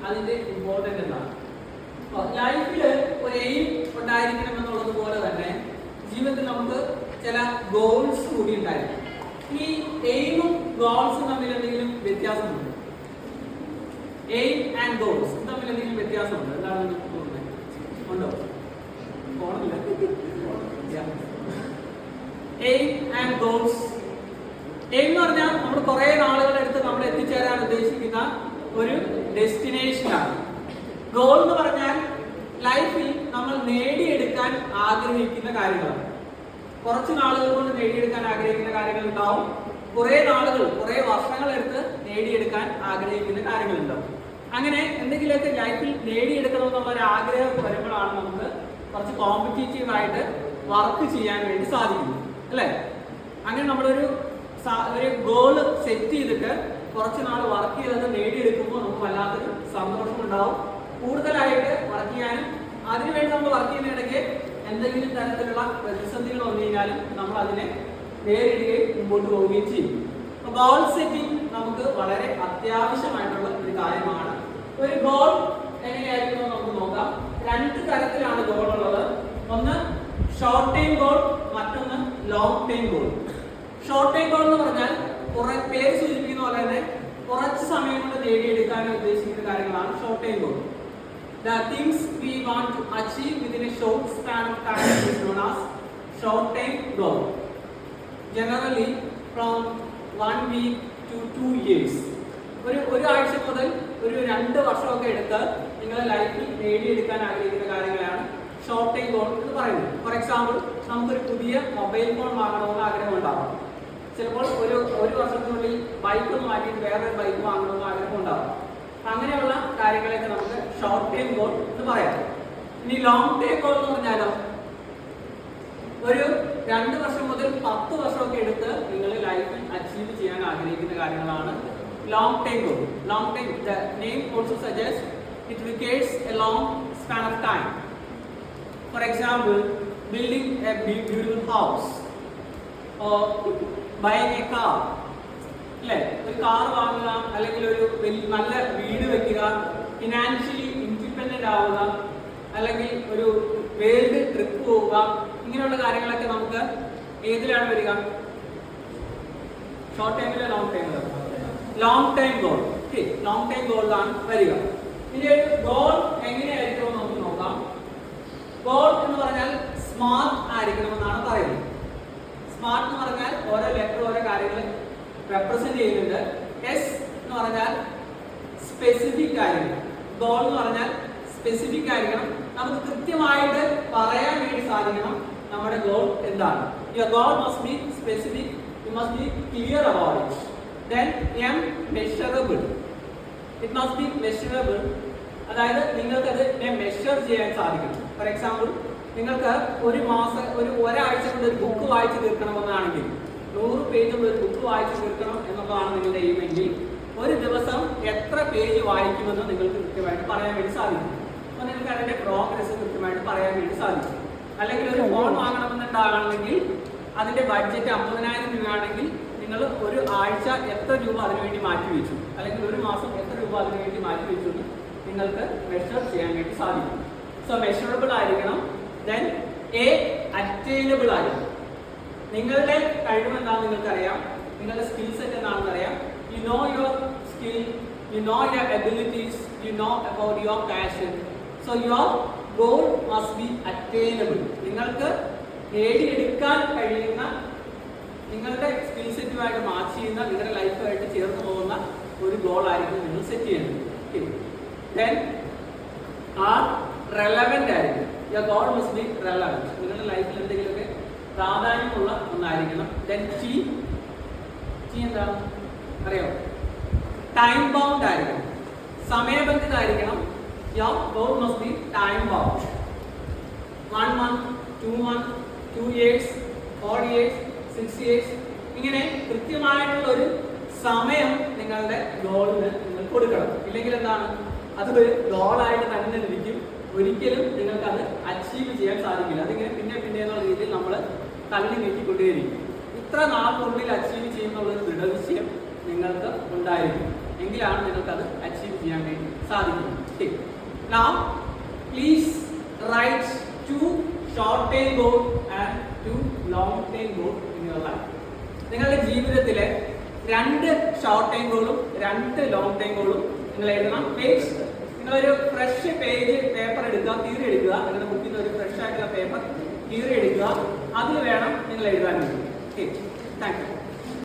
അതിന്റെ ഇമ്പോർട്ടൻറ്റ് എന്താണ്? ലൈഫിൽ ഒരു എയിം ഉണ്ടായിരിക്കണം എന്നുള്ളത് പോലെ തന്നെ ജീവിതത്തിൽ നമുക്ക് ചില ഗോൾസ് കൂടി ഉണ്ടായിരിക്കും. ഈ എയിമും ഗോൾസും തമ്മിൽ എന്തെങ്കിലും വ്യത്യാസമുണ്ട്? എയിം ആൻഡ് ഗോൾസ് തമ്മിൽ എന്തെങ്കിലും വ്യത്യാസമുണ്ട്? എന്താണ് നിങ്ങൾക്ക് തോന്നുന്നത്? ഉണ്ടോ? ഫോണില്ല. Aim and goals. എയിം എന്ന് പറഞ്ഞാൽ നമ്മൾ കുറെ നാളുകളെടുത്ത് നമ്മൾ എത്തിച്ചേരാൻ ഉദ്ദേശിക്കുന്ന ഒരു ഡെസ്റ്റിനേഷനാണ്. ഗോൾ എന്ന് പറഞ്ഞാൽ ലൈഫിൽ നമ്മൾ നേടിയെടുക്കാൻ ആഗ്രഹിക്കുന്ന കാര്യങ്ങളാണ്. കുറച്ച് നാളുകൾ കൊണ്ട് നേടിയെടുക്കാൻ ആഗ്രഹിക്കുന്ന കാര്യങ്ങൾ ഉണ്ടാവും, കുറെ നാളുകൾ കുറെ വർഷങ്ങളെടുത്ത് നേടിയെടുക്കാൻ ആഗ്രഹിക്കുന്ന കാര്യങ്ങളുണ്ടാവും. അങ്ങനെ എന്തെങ്കിലുമൊക്കെ ലൈഫിൽ നേടിയെടുക്കണമെന്നുള്ള ഒരു ആഗ്രഹം വരുമ്പോഴാണ് നമുക്ക് കുറച്ച് കോമ്പറ്റീറ്റീവായിട്ട് വർക്ക് ചെയ്യാൻ വേണ്ടി സാധിക്കുന്നത്, അല്ലേ? അങ്ങനെ നമ്മളൊരു ഗോള് സെറ്റ് ചെയ്തിട്ട് കുറച്ച് നാൾ വർക്ക് ചെയ്തത് നേടിയെടുക്കുമ്പോൾ നമുക്ക് വല്ലാത്തൊരു സന്തോഷം ഉണ്ടാവും. കൂടുതലായിട്ട് വർക്ക് ചെയ്യാനും അതിനുവേണ്ടി നമ്മൾ വർക്ക് ചെയ്യുന്നതിനിടയ്ക്ക് എന്തെങ്കിലും തരത്തിലുള്ള പ്രതിസന്ധികൾ വന്നു കഴിഞ്ഞാലും നമ്മൾ അതിനെ നേരിടുകയും മുമ്പോട്ട് പോവുകയും ചെയ്യും. ഗോൾ സെറ്റിംഗ് നമുക്ക് വളരെ അത്യാവശ്യമായിട്ടുള്ള ഒരു കാര്യമാണ്. ഒരു ഗോൾ എങ്ങനെയായിരിക്കും നമുക്ക് നോക്കാം. രണ്ട് തരത്തിലാണ് ഗോൾ ഉള്ളത്. ഒന്ന് ഷോർട്ട് ടൈം ഗോൾ, മറ്റൊന്ന് long time goal. Short time goal എന്ന് പറഞ്ഞാൽ പേര് സൂചിപ്പിക്കുന്ന പോലെ തന്നെ കുറച്ച് സമയം കൊണ്ട് നേടിയെടുക്കാൻ ഉദ്ദേശിക്കുന്ന കാര്യങ്ങളാണ് short time goal. The things we want to achieve within a short span of time is known as short-term goal. Generally, from 1 week to 2 years. ഒരു ആഴ്ച മുതൽ ഒരു 2 വർഷമൊക്കെ എടുത്ത് നിങ്ങളുടെ ലൈഫിൽ നേടിയെടുക്കാൻ ആഗ്രഹിക്കുന്ന കാര്യങ്ങളാണ് ഷോർട്ട് ടൈം ഗോൾ എന്ന് പറയുന്നത്. ഫോർ എക്സാമ്പിൾ, നമുക്കൊരു പുതിയ മൊബൈൽ ഫോൺ വാങ്ങണമെന്ന് ആഗ്രഹം ഉണ്ടാവും. ചിലപ്പോൾ ഒരു വർഷത്തിനുള്ളിൽ ബൈക്ക് ഒന്ന് മാറ്റിയിട്ട് വേറൊരു ബൈക്ക് വാങ്ങണമെന്ന് ആഗ്രഹം ഉണ്ടാവും. അങ്ങനെയുള്ള കാര്യങ്ങളൊക്കെ നമുക്ക് ഷോർട്ട് ടൈം ഗോൾ എന്ന് പറയാം. ഇനി ലോങ് ടൈം ഗോൾ എന്ന് പറഞ്ഞാലോ, ഒരു 2 വർഷം മുതൽ 10 വർഷമൊക്കെ എടുത്ത് നിങ്ങൾ ലൈഫിൽ അച്ചീവ് ചെയ്യാൻ ആഗ്രഹിക്കുന്ന കാര്യങ്ങളാണ് long time goal. Long time, the name also suggests it requires a long span of time. For example, building a beautiful house or buying a car. അല്ലേ? ഒരു കാർ വാങ്ങുക, അല്ലെങ്കിൽ ഒരു നല്ല വീട് വെക്കുക, ഫിനാൻഷ്യലി ഇൻഡിപെൻഡന്റ് ആവുക, അല്ലെങ്കിൽ ഒരു വേൾഡ് ട്രിപ്പ് പോവുക, ഇങ്ങനെയുള്ള കാര്യങ്ങളൊക്കെ നമുക്ക് ഏതിലാണ് വരിക? ഷോർട്ട് ടൈമിലോ ലോങ് ടൈമിലോ? Long time goal. Long time ഗോളിലാണ് വരിക. ഇനി ഒരു ഗോൾ എങ്ങനെയായിരിക്കും നമുക്ക് നോക്കാം. ഗോൾ എന്ന് പറഞ്ഞാൽ സ്മാർട്ട് ആയിരിക്കണമെന്നാണ് പറയുന്നത്. സ്മാർട്ട് എന്ന് പറഞ്ഞാൽ ഓരോ ലെറ്റർ ഓരോ കാര്യങ്ങൾ റെപ്രസെന്റ് ചെയ്യുന്നുണ്ട്. എസ് എന്ന് പറഞ്ഞാൽ സ്പെസിഫിക് ആയിരിക്കണം. ഗോൾ എന്ന് പറഞ്ഞാൽ സ്പെസിഫിക് ആയിരിക്കണം. നമുക്ക് കൃത്യമായിട്ട് പറയാൻ വേണ്ടി സാധിക്കണം നമ്മുടെ ഗോൾ എന്താണ്. Your goal must B specific, you must be clear about it. Then M measurable. It must be measurable, അതായത് നിങ്ങൾക്കത് മെഷർ ചെയ്യാൻ സാധിക്കണം. ഫോർ എക്സാമ്പിൾ, നിങ്ങൾക്ക് ഒരാഴ്ച കൊണ്ട് ഒരു ബുക്ക് വായിച്ചു തീർക്കണമെന്നാണെങ്കിൽ 100 പേജുള്ള ഒരു ബുക്ക് വായിച്ചു തീർക്കണം എന്നുള്ളതാണ് നിങ്ങളുടെ എയിമെങ്കിൽ ഒരു ദിവസം എത്ര പേജ് വായിക്കുമെന്ന് നിങ്ങൾക്ക് കൃത്യമായിട്ട് പറയാൻ വേണ്ടി സാധിക്കും. അപ്പോൾ നിങ്ങൾക്ക് അതിന്റെ പ്രോഗ്രസ് കൃത്യമായിട്ട് പറയാൻ വേണ്ടി സാധിക്കും. അല്ലെങ്കിൽ ഒരു ഫോൺ വാങ്ങണമെന്നുണ്ടാകണമെങ്കിൽ അതിന്റെ ബഡ്ജറ്റ് 50,000 രൂപയാണെങ്കിൽ നിങ്ങൾ ഒരു ആഴ്ച എത്ര രൂപ അതിനുവേണ്ടി മാറ്റി വെച്ചു, അല്ലെങ്കിൽ ഒരു മാസം എത്ര രൂപ അതിനുവേണ്ടി മാറ്റി വെച്ചു എന്ന് നിങ്ങൾക്ക് മെഷർ ചെയ്യാൻ വേണ്ടി സാധിക്കും. സോ മെഷറബിൾ ആയിരിക്കണം. ദെൻ എ അറ്റൈനബിൾ ആയിരിക്കണം. നിങ്ങളുടെ കഴിവ് എന്താണെന്ന് നിങ്ങൾക്കറിയാം, നിങ്ങളുടെ സ്കിൽ സെറ്റ് എന്താണെന്ന് അറിയാം. You know your skill, you know your abilities, you know about your passion. So your goal must B attainable. നിങ്ങൾക്ക് നേടിയെടുക്കാൻ കഴിയുന്ന, നിങ്ങളുടെ സ്കിൽ സെറ്റുമായിട്ട് മാച്ച് ചെയ്യുന്ന, നിങ്ങളുടെ ലൈഫുമായിട്ട് ചേർന്ന് പോകുന്ന ഒരു ഗോൾ ആയിരിക്കും നിങ്ങൾ സെറ്റ് ചെയ്യുന്നത്. ദെൻ ആർ റെലവെന്റ് ആയിരിക്കും. Your goal must B relevant. നിങ്ങളുടെ ലൈഫിൽ എന്തെങ്കിലുമൊക്കെ പ്രാധാന്യമുള്ള ഒന്നായിരിക്കണം. ദെൻ ടി എന്താണ് അറിയോ? ടൈം ബൗണ്ട് ആയിരിക്കണം, സമയബന്ധിതമായിരിക്കണം. Your goal must be time bound. 1 month, 2 months, 2 years, 4 years, 6 years, ഇങ്ങനെ കൃത്യമായിട്ടുള്ള ഒരു സമയം നിങ്ങളുടെ ഗോളിന് നിങ്ങൾ കൊടുക്കണം. ഇല്ലെങ്കിൽ എന്താണ്, അതൊരു ഗോളായിട്ട് തന്നെ ഇരിക്കും. ഒരിക്കലും നിങ്ങൾക്ക് അത് അച്ചീവ് ചെയ്യാൻ സാധിക്കില്ല. അതിങ്ങനെ പിന്നെ എന്നുള്ള രീതിയിൽ നമ്മൾ തള്ളി നീക്കിക്കൊണ്ടേയിരിക്കും. ഇത്ര നാൾക്കുള്ളിൽ അച്ചീവ് ചെയ്യുന്നുള്ളൊരു ദൃഢനിശ്ചയം നിങ്ങൾക്ക് ഉണ്ടായിരിക്കും. എങ്കിലാണ് നിങ്ങൾക്ക് അത് അച്ചീവ് ചെയ്യാൻ വേണ്ടി സാധിക്കുന്നത്. Now, please write 2 short-term goals and 2 long-term goals in your life. നിങ്ങളുടെ ജീവിതത്തിലെ 2 ഷോർട്ട്-ടൈം ഗോളും 2 ലോങ്-ടൈം ഗോളും നിങ്ങൾ എഴുതണം. പേജ് നിങ്ങളൊരു ഫ്രഷ് പേജ് പേപ്പർ എടുക്കുക, കീറി എടുക്കുക. നിങ്ങളുടെ ബുക്കിൽ നിന്ന് ഒരു ഫ്രഷ് ആയിട്ടുള്ള പേപ്പർ കീറി എടുക്കുക. അതിൽ വേണം നിങ്ങൾ എഴുതാൻ വേണ്ടി. Okay, thank you.